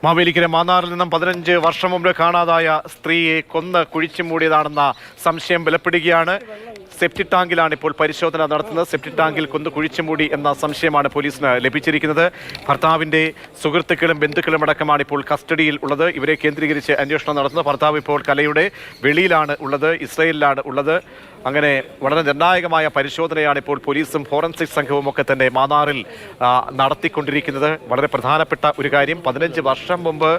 മാവേലിക്കര മാന്നാറിൽ നിന്നും 15 വർഷം മുമ്പ് കാണാതായ സ്ത്രീയെ കൊന്ന് കുഴിച്ചു മൂടിയതാണെന്ന സംശയം ബലപ്പെടുകയാണ്. സെപ്റ്റി ടാങ്കിലാണ് ഇപ്പോൾ പരിശോധന നടത്തുന്നത്. സെപ്റ്റി ടാങ്കിൽ കൊന്ന് കുഴിച്ചു മൂടി എന്ന സംശയമാണ് പോലീസിന് ലഭിച്ചിരിക്കുന്നത്. ഭർത്താവിൻ്റെ സുഹൃത്തുക്കളും ബന്ധുക്കളും അടക്കമാണ് ഇപ്പോൾ കസ്റ്റഡിയിൽ ഉള്ളത്. ഇവരെ കേന്ദ്രീകരിച്ച് അന്വേഷണം നടത്തുന്നത്. ഭർത്താവ് ഇപ്പോൾ കലയുടെ വെളിയിലാണ് ഉള്ളത്, ഇസ്രയേലിലാണ് ഉള്ളത്. അങ്ങനെ വളരെ നിർണായകമായ പരിശോധനയാണ് ഇപ്പോൾ പോലീസും ഫോറൻസിക് സംഘവും ഒക്കെ തന്നെ മാന്നാറിൽ നടത്തിക്കൊണ്ടിരിക്കുന്നത്. വളരെ പ്രധാനപ്പെട്ട ഒരു കാര്യം, 15 വർഷം മുമ്പ്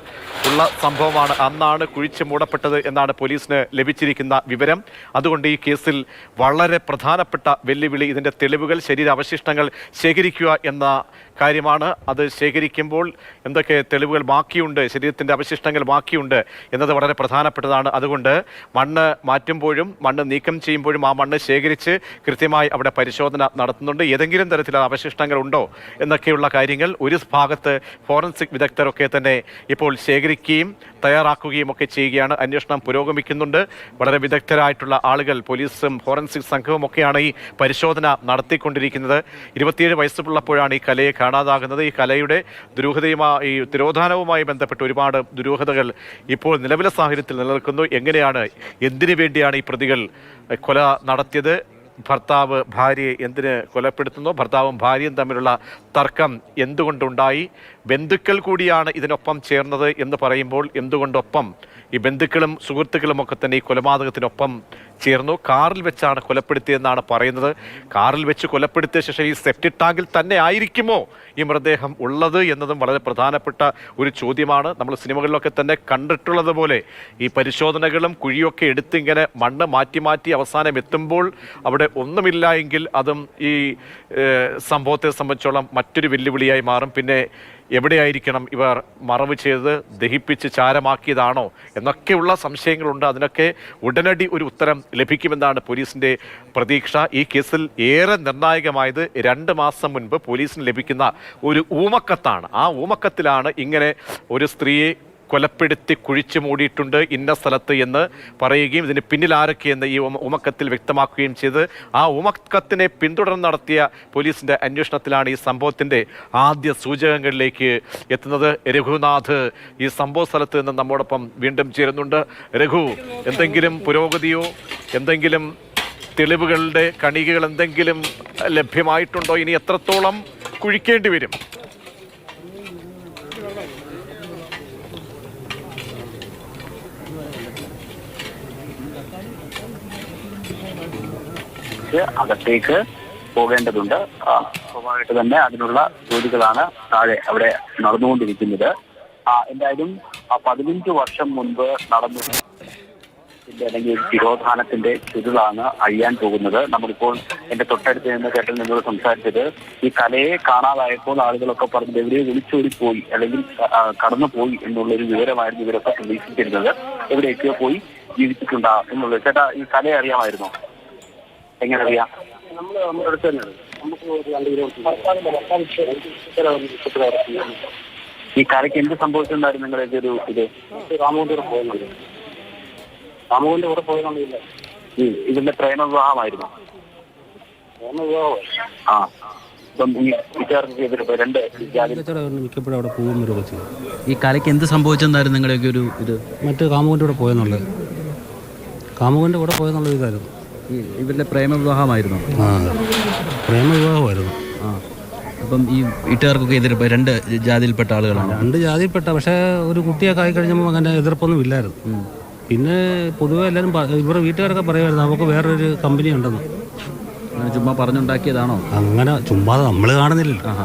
ഉള്ള സംഭവമാണ്. അന്നാണ് കുഴിച്ചു മൂടപ്പെട്ടത് എന്നാണ് പോലീസിന് ലഭിച്ചിരിക്കുന്ന വിവരം. അതുകൊണ്ട് ഈ കേസിൽ വളരെ പ്രധാനപ്പെട്ട വെല്ലുവിളി ഇതിൻ്റെ തെളിവുകൾ, ശരീരാവശിഷ്ടങ്ങൾ ശേഖരിക്കുക എന്ന കാര്യമാണ്. അത് ശേഖരിക്കുമ്പോൾ എന്തൊക്കെ തെളിവുകൾ ബാക്കിയുണ്ട്, ശരീരത്തിൻ്റെ അവശിഷ്ടങ്ങൾ ബാക്കിയുണ്ട് എന്നത് വളരെ പ്രധാനപ്പെട്ടതാണ്. അതുകൊണ്ട് മണ്ണ് മാറ്റുമ്പോഴും മണ്ണ് നീക്കം ചെയ്യുമ്പോഴും ആ മണ്ണ് ശേഖരിച്ച് കൃത്യമായി അവിടെ പരിശോധന നടത്തുന്നുണ്ട്. ഏതെങ്കിലും തരത്തിലുള്ള അവശിഷ്ടങ്ങൾ ഉണ്ടോ എന്നൊക്കെയുള്ള കാര്യങ്ങൾ ഒരു ഭാഗത്ത് ഫോറൻസിക് വിദഗ്ധരൊക്കെ തന്നെ ഇപ്പോൾ ശേഖരിക്കുകയും തയ്യാറാക്കുകയും ഒക്കെ ചെയ്യുകയാണ്. അന്വേഷണം പുരോഗമിക്കുന്നുണ്ട്. വളരെ വിദഗ്ധരായിട്ടുള്ള ആളുകൾ, പോലീസും ഫോറൻസിക് സംഘവും ഒക്കെയാണ് ഈ പരിശോധന നടത്തിക്കൊണ്ടിരിക്കുന്നത്. 27 വയസ്സുള്ളപ്പോഴാണ് ഈ കലയെ കാണാതാകുന്നത്. ഈ കലയുടെ ദുരൂഹതയുമായി, തിരോധാനവുമായി ബന്ധപ്പെട്ട് ഒരുപാട് ദുരൂഹതകൾ ഇപ്പോൾ നിലവിലെ സാഹചര്യത്തിൽ നിലനിൽക്കുന്നു. എങ്ങനെയാണ്, എന്തിനു വേണ്ടിയാണ് ഈ പ്രതികൾ കൊല നടത്തിയത്? ഭർത്താവ് ഭാര്യയെ എന്തിന് കൊലപ്പെടുത്തുന്നു? ഭർത്താവും ഭാര്യയും തമ്മിലുള്ള തർക്കം എന്തുകൊണ്ടുണ്ടായി? ബന്ധുക്കൾ കൂടിയാണ് ഇതിനൊപ്പം ചേർന്നത് എന്ന് പറയുമ്പോൾ എന്തുകൊണ്ടൊപ്പം ഈ ബന്ധുക്കളും സുഹൃത്തുക്കളും ഒക്കെ തന്നെ ഈ കൊലപാതകത്തിനൊപ്പം ചേർന്നു? കാറിൽ വെച്ചാണ് കൊലപ്പെടുത്തിയെന്നാണ് പറയുന്നത്. കാറിൽ വെച്ച് കൊലപ്പെടുത്തിയ ശേഷം ഈ സെപ്റ്റി ടാങ്കിൽ തന്നെ ആയിരിക്കുമോ ഈ മൃതദേഹം ഉള്ളത് എന്നതും വളരെ പ്രധാനപ്പെട്ട ഒരു ചോദ്യമാണ്. നമ്മൾ സിനിമകളിലൊക്കെ തന്നെ കണ്ടിട്ടുള്ളത് പോലെ ഈ പരിശോധനകളും കുഴിയൊക്കെ എടുത്ത് ഇങ്ങനെ മണ്ണ് മാറ്റി മാറ്റി അവസാനം എത്തുമ്പോൾ അവിടെ ഒന്നുമില്ല എങ്കിൽ അതും ഈ സംഭവത്തെ സംബന്ധിച്ചോളം മറ്റൊരു വെല്ലുവിളിയായി മാറും. പിന്നെ എവിടെയായിരിക്കണം ഇവർ മറവ് ചെയ്ത് ദഹിപ്പിച്ച് ചാരമാക്കിയതാണോ എന്നൊക്കെയുള്ള സംശയങ്ങളുണ്ട്. അതിനൊക്കെ ഉടനടി ഒരു ഉത്തരം ലഭിക്കുമെന്നാണ് പോലീസിൻ്റെ പ്രതീക്ഷ. ഈ കേസിൽ ഏറെ നിർണായകമായത് 2 മാസം മുൻപ് പോലീസിന് ലഭിക്കുന്ന ഒരു ഊമക്കത്താണ്. ആ ഊമക്കത്തിലാണ് ഇങ്ങനെ ഒരു സ്ത്രീയെ കൊലപ്പെടുത്തി കുഴിച്ചു മൂടിയിട്ടുണ്ട് ഇന്ന സ്ഥലത്ത് എന്ന് പറയുകയും ഇതിന് പിന്നിൽ ആരൊക്കെയെന്ന് ഈ ഉമക്കത്തിൽ വ്യക്തമാക്കുകയും ചെയ്ത് ആ ഉമക്കത്തിനെ പിന്തുടർന്ന് നടത്തിയ പോലീസിൻ്റെ അന്വേഷണത്തിലാണ് ഈ സംഭവത്തിൻ്റെ ആദ്യ സൂചകങ്ങളിലേക്ക് എത്തുന്നത്. രഘുനാഥ് ഈ സംഭവ സ്ഥലത്ത് നിന്ന് നമ്മോടൊപ്പം വീണ്ടും ചേരുന്നുണ്ട്. രഘു, എന്തെങ്കിലും പുരോഗതിയോ എന്തെങ്കിലും തെളിവുകളുടെ കണികകൾ എന്തെങ്കിലും ലഭ്യമായിട്ടുണ്ടോ? ഇനി എത്രത്തോളം കുഴിക്കേണ്ടി വരും? അകത്തേക്ക് പോകേണ്ടതുണ്ട്. സ്വാഭാവികമായിട്ട് തന്നെ അതിനുള്ള ജോലികളാണ് താഴെ അവിടെ നടന്നുകൊണ്ടിരിക്കുന്നത്. എന്തായാലും 15 വർഷം മുൻപ് നടന്നു അല്ലെങ്കിൽ തിരോധാനത്തിന്റെ ചുരുളാണ് അഴിയാൻ പോകുന്നത്. നമ്മളിപ്പോൾ എന്റെ തൊട്ടടുത്ത് നിന്ന് കേട്ടിൽ നിന്നോട് സംസാരിച്ചത് ഈ കലയെ കാണാതായപ്പോൾ ആളുകളൊക്കെ പറഞ്ഞത് എവിടെയോ വിളിച്ചോടിപ്പോയി അല്ലെങ്കിൽ കടന്നുപോയി എന്നുള്ളൊരു വിവരമായിരുന്നു ഇവരൊക്കെ പ്രതീക്ഷിച്ചിരുന്നത്. എവിടെയൊക്കെയോ പോയി ജീവിച്ചിട്ടുണ്ടാ എന്നുള്ളത്. ചേട്ടാ, ഈ കലയെ അറിയാമായിരുന്നോ? എങ്ങനെ അറിയാം? നമ്മുടെ അടുത്ത് തന്നെയാണ്. ഈ കലയ്ക്ക് എന്ത് സംഭവിച്ചിട്ടുണ്ടായിരുന്നു നിങ്ങളുടെ ഒരു ഇത്? രാമോന്റെ കൂടെ പോയെന്നുള്ളത്. രാമോന്റെ കൂടെ പോയെന്നുള്ളതില്ല. ഇതിന്റെ പ്രേമവിവാഹമായിരുന്നു. മിക്കപ്പോഴും അവിടെ പോകുന്നൊരു കൊച്ചു. ഈ കലയ്ക്ക് എന്ത് സംഭവിച്ചെന്നായിരുന്നു നിങ്ങളുടെയൊക്കെ ഒരു ഇത്? മറ്റു കാമുകൻ്റെ കൂടെ പോയെന്നുള്ളത്. കാമുകൻ്റെ കൂടെ പോയെന്നുള്ളത് ഇതായിരുന്നു. ഇവരുടെ പ്രേമവിവാഹമായിരുന്നു. പ്രേമവിവാഹമായിരുന്നു. അപ്പം ഈ വീട്ടുകാർക്കൊക്കെ എതിർപ്പ് 2 ജാതിയിൽപ്പെട്ട ആളുകളാണ്. 2 ജാതിയിൽപ്പെട്ട, പക്ഷേ ഒരു കുട്ടിയൊക്കെ ആയിക്കഴിഞ്ഞപ്പോൾ അങ്ങനെ എതിർപ്പൊന്നും ഇല്ലായിരുന്നു. പിന്നെ പൊതുവെ എല്ലാവരും ഇവരുടെ വീട്ടുകാരൊക്കെ പറയുമായിരുന്നു നമുക്ക് വേറൊരു കമ്പനി ഉണ്ടെന്ന്. ചുമ്മാ പറഞ്ഞുണ്ടാക്കിയതാണോ? അങ്ങനെ ചുമ്മാ നമ്മൾ കാണുന്നില്ലല്ലോ.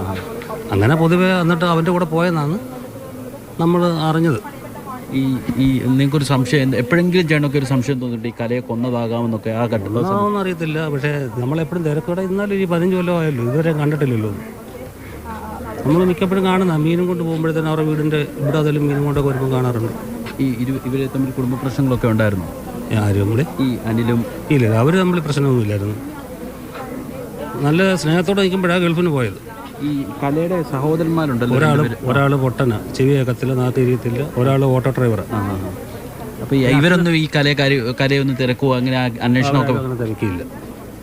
അങ്ങനെ പൊതുവെ എന്നിട്ട് അവൻ്റെ കൂടെ പോയെന്നാണ് നമ്മൾ അറിഞ്ഞത്. ഈ നിങ്ങൾക്കൊരു സംശയം, എപ്പോഴെങ്കിലും ചേട്ടനൊക്കെ ഒരു സംശയം തോന്നിയിട്ട് ഈ കലയെ കൊന്നതാകാമെന്നൊക്കെ ആ ഘട്ടം അറിയത്തില്ല. പക്ഷേ നമ്മളെപ്പോഴും തിരക്കോടെ ഇന്നാലും ഈ 15 കൊല്ലം ആയല്ലോ, ഇതുവരെ കണ്ടിട്ടില്ലല്ലോ. നമ്മൾ മിക്കപ്പോഴും കാണുന്ന മീനും കൊണ്ട് പോകുമ്പോഴത്തേനും അവരുടെ വീടിൻ്റെ ഇവിടെ അതിലും മീനും കൊണ്ടൊക്കെ വരുമ്പോൾ കാണാറുണ്ട്. ഈ ഇവരെ തമ്മിൽ കുടുംബ പ്രശ്നങ്ങളൊക്കെ ഉണ്ടായിരുന്നു. ആരും കൂടെ ഈ അനിലും ഇല്ല, അവർ തമ്മിൽ പ്രശ്നമൊന്നുമില്ലായിരുന്നു. നല്ല സ്നേഹത്തോടെ നിൽക്കുമ്പോഴാണ് ഗൾഫിന് പോയത്. ഈ കലയുടെ സഹോദരന്മാരുണ്ടല്ലോ, ഒരാൾ പൊട്ടന, ചെവി കേൾക്കത്തില്ല, നാട്ടിരിയത്തില്ല, ഒരാൾ ഓട്ടോ ഡ്രൈവർ. അപ്പോൾ ഇവരൊന്നും ഈ കലയൊന്നും തിരക്കുവോ അങ്ങനെ അന്വേഷണമൊക്കെ? തിരക്കിയില്ല.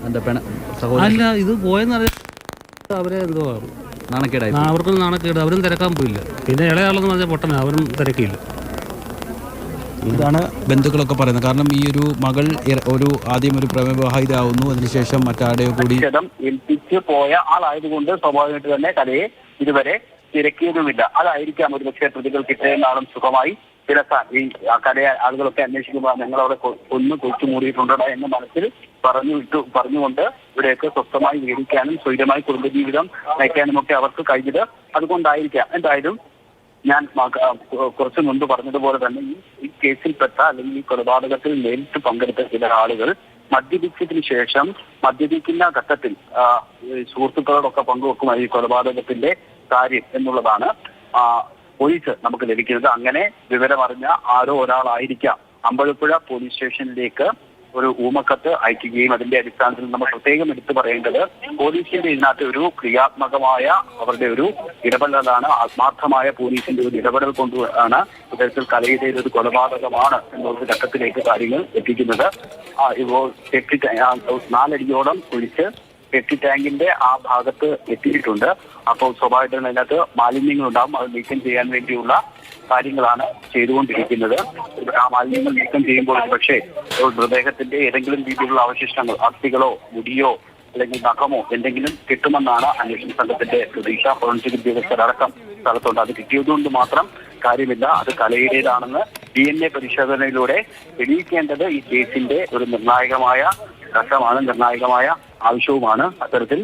എന്താ അല്ല, ഇത് പോയെന്നറിയാം. അവരെ എന്തോ നാണക്കേടായി. അവർക്കൊന്നും നാണക്കേട്, അവരും തിരക്കാൻ പോയില്ല. പിന്നെ ഇളയാളെന്ന് പറഞ്ഞാൽ പൊട്ടന, അവരും തിരക്കിയില്ല. ഇതാണ് ബന്ധുക്കളൊക്കെ പറയുന്നത്. കാരണം ഈ ഒരു മകൾ ആദ്യം ഒരു പ്രമേയവിവാഹിതയാവുന്നു, അതിനുശേഷം മറ്റാടെയോ കൂടി ഏൽപ്പിച്ച് പോയ ആളായതുകൊണ്ട് സ്വാഭാവികമായിട്ട് തന്നെ കലയെ ഇതുവരെ തിരക്കിയതുമില്ല. അതായിരിക്കാം ഒരുപക്ഷെ പ്രതികൾക്ക് ഇത്രയും നാളും സുഖമായി തിരക്കാൻ ഈ കലയെ ആളുകളൊക്കെ അന്വേഷിക്കുമ്പോൾ ഞങ്ങളവിടെ കൊന്നു കൊച്ചു മൂടിയിട്ടുണ്ടോ എന്ന് മനസ്സിൽ പറഞ്ഞുകൊണ്ട് ഇവിടെയൊക്കെ സ്വസ്ഥമായി ജീവിക്കാനും സ്വൈര്യമായി കുടുംബജീവിതം നയിക്കാനുമൊക്കെ അവർക്ക് കഴിഞ്ഞത് അതുകൊണ്ടായിരിക്കാം. എന്തായാലും ഞാൻ കുറച്ചു മുൻപ് പറഞ്ഞതുപോലെ തന്നെ ഈ കേസിൽപ്പെട്ട അല്ലെങ്കിൽ ഈ കൊലപാതകത്തിൽ നേരിട്ട് പങ്കെടുത്ത ചില ആളുകൾ മദ്യപിച്ചതിന് ശേഷം മദ്യപിക്കുന്ന ഘട്ടത്തിൽ സുഹൃത്തുക്കളോടൊക്കെ പങ്കുവെക്കും ഈ കൊലപാതകത്തിന്റെ കാര്യം എന്നുള്ളതാണ് പോലീസ് നമുക്ക് ലഭിക്കുന്നത്. അങ്ങനെ വിവരമറിഞ്ഞ ആരോ ഒരാളായിരിക്കാം അമ്പലപ്പുഴ പോലീസ് സ്റ്റേഷനിലേക്ക് ഒരു ഊമക്കത്ത് അയക്കുകയും അതിന്റെ അടിസ്ഥാനത്തിൽ നമ്മൾ പ്രത്യേകം എടുത്തു പറയേണ്ടത് പോലീസിന്റെ ഇതിനകത്ത് ഒരു ക്രിയാത്മകമായ അവരുടെ ഒരു ഇടപെടലാണ്, ആത്മാർത്ഥമായ പോലീസിന്റെ ഒരു ഇടപെടൽ കൊണ്ടാണ് ഇത്തരത്തിൽ കലയുടെ ഒരു കൊലപാതകമാണ് എന്നുള്ള ഘട്ടത്തിലേക്ക് കാര്യങ്ങൾ എത്തിക്കുന്നത്. ഇപ്പോൾ 4 അടിയോളം കുഴിച്ച് സെപ്റ്റി ടാങ്കിന്റെ ആ ഭാഗത്ത് എത്തിയിട്ടുണ്ട്. അപ്പോൾ സ്വാഭാവികമായിട്ടും അതിനകത്ത് മാലിന്യങ്ങളുണ്ടാകും. അത് നീക്കം ചെയ്യാൻ വേണ്ടിയുള്ള കാര്യങ്ങളാണ് ചെയ്തുകൊണ്ടിരിക്കുന്നത്. ആ മാലിന്യങ്ങൾ നീക്കം ചെയ്യുമ്പോൾ പക്ഷേ മൃതദേഹത്തിന്റെ ഏതെങ്കിലും രീതിയിലുള്ള അവശിഷ്ടങ്ങൾ, അസ്ഥികളോ മുടിയോ അല്ലെങ്കിൽ നഖമോ എന്തെങ്കിലും കിട്ടുമെന്നാണ് അന്വേഷണ സംഘത്തിന്റെ പ്രതീക്ഷ. ഫോറൻസിക് ഉദ്യോഗസ്ഥരടക്കം സ്ഥലത്തുണ്ട്. അത് കിട്ടിയതുകൊണ്ട് മാത്രം കാര്യമില്ല, അത് കലയുടേതാണെന്ന് DNA പരിശോധനയിലൂടെ തെളിയിക്കേണ്ടത് ഈ കേസിന്റെ ഒരു നിർണായകമായ ഘട്ടമാണ്, നിർണായകമായ ആവശ്യവുമാണ്. അത്തരത്തിൽ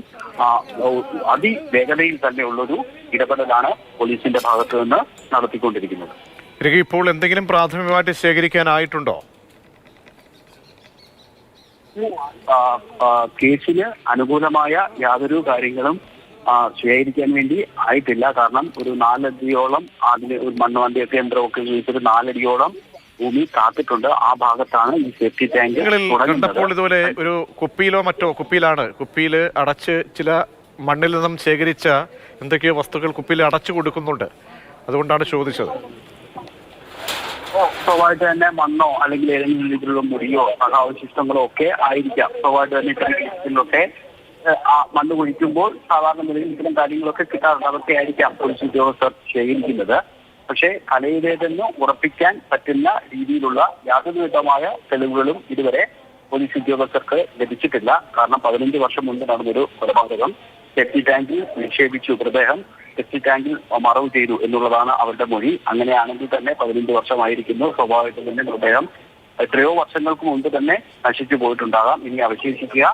അതിവേഗതയിൽ തന്നെയുള്ളൊരു ഇടപെടലാണ് പോലീസിന്റെ ഭാഗത്തു നിന്ന് നടത്തിക്കൊണ്ടിരിക്കുന്നത്. ഇപ്പോൾ എന്തെങ്കിലും പ്രാഥമികമായിട്ട് ശേഖരിക്കാനായിട്ടുണ്ടോ? കേസിന് അനുകൂലമായ യാതൊരു കാര്യങ്ങളും ശേഖരിക്കാൻ വേണ്ടി ആയിട്ടില്ല. കാരണം ഒരു 4 അടിയോളം അതിന് ഒരു മണ്ണുവണ്ടിയൊക്കെ യന്ത്രമൊക്കെ ഉപയോഗിച്ചൊരു 4 അടിയോളം ഭൂമി കാത്തിട്ടുണ്ട്. ആ ഭാഗത്താണ് ഈ സേഫ്റ്റി ടാങ്ക് കണ്ടപ്പോൾ ഇതുപോലെ ഒരു കുപ്പിയിലോ മറ്റോ കുപ്പിയിൽ അടച്ച് ചില മണ്ണിൽ നിന്നും ശേഖരിച്ച എന്തൊക്കെയോ വസ്തുക്കൾ കുപ്പിയിൽ അടച്ചു കൊടുക്കുന്നുണ്ട്. അതുകൊണ്ടാണ് ചോദിച്ചത്. സ്വാഭാവികമായിട്ട് തന്നെ മണ്ണോ അല്ലെങ്കിൽ ഏതെങ്കിലും രീതിയിലുള്ള മുടിയോ സഹാവശിഷ്ടങ്ങളോ ഒക്കെ ആയിരിക്കാം. സ്വാഭാവികമായിട്ട് തന്നെ ഇത്തരത്തിലൊക്കെ മണ്ണ് കുഴിക്കുമ്പോൾ സാധാരണ നിലയിൽ ഇത്തരം കാര്യങ്ങളൊക്കെ കിട്ടാറുണ്ട്. അതൊക്കെ ആയിരിക്കാം പോലീസ് ഉദ്യോഗസ്ഥർ ശേഖരിക്കുന്നത്. പക്ഷേ കലയുടേതെന്ന് ഉറപ്പിക്കാൻ പറ്റുന്ന രീതിയിലുള്ള യാതൊരു വിധമായ തെളിവുകളും ഇതുവരെ പോലീസ് ഉദ്യോഗസ്ഥർക്ക് ലഭിച്ചിട്ടില്ല. കാരണം 15 വർഷം മുൻപ് നടന്നൊരു കൊലപാതകം സെപ്റ്റി ടാങ്കിൽ നിക്ഷേപിച്ചു, മൃതദേഹം സെപ്റ്റി ടാങ്കിൽ മറവ് ചെയ്തു എന്നുള്ളതാണ് അവരുടെ മൊഴി. അങ്ങനെയാണെങ്കിൽ തന്നെ 15 വർഷമായിരിക്കുന്നു. സ്വാഭാവികമായിട്ടും തന്നെ മൃതദേഹം എത്രയോ വർഷങ്ങൾക്ക് മുൻപ് തന്നെ നശിച്ചു പോയിട്ടുണ്ടാകാം. ഇനി അവശേഷിക്കുക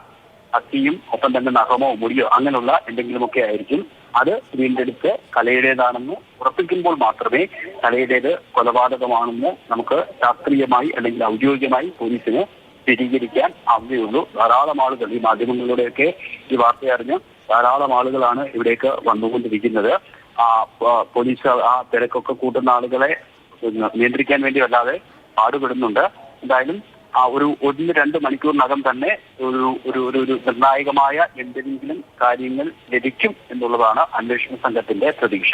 അസ്ഥിയും ഒപ്പം തന്നെ നഖമോ മുടിയോ അങ്ങനെയുള്ള എന്തെങ്കിലുമൊക്കെ ആയിരിക്കും. അത് വീണ്ടെടുത്ത് കലയുടേതാണെന്ന് ഉറപ്പിക്കുമ്പോൾ മാത്രമേ കലയുടേത് കൊലപാതകമാണെന്ന് നമുക്ക് ശാസ്ത്രീയമായി അല്ലെങ്കിൽ ഔദ്യോഗികമായി പോലീസിന് സ്ഥിരീകരിക്കാൻ ആവുകയുള്ളൂ. ധാരാളം ആളുകൾ ഈ മാധ്യമങ്ങളിലൂടെയൊക്കെ ഈ വാർത്ത അറിഞ്ഞ് ധാരാളം ആളുകളാണ് ഇവിടേക്ക് വന്നുകൊണ്ടിരിക്കുന്നത്. പോലീസ് ആ തിരക്കൊക്കെ കൂട്ടുന്ന ആളുകളെ നിയന്ത്രിക്കാൻ വേണ്ടി വല്ലാതെ പാടുപെടുന്നുണ്ട്. എന്തായാലും ഒരു 1-2 മണിക്കൂറിനകം തന്നെ ഒരു നിർണായകമായ എന്തെങ്കിലും കാര്യങ്ങൾ ലഭിക്കും എന്നുള്ളതാണ് അന്വേഷണ സംഘത്തിന്റെ പ്രതീക്ഷ.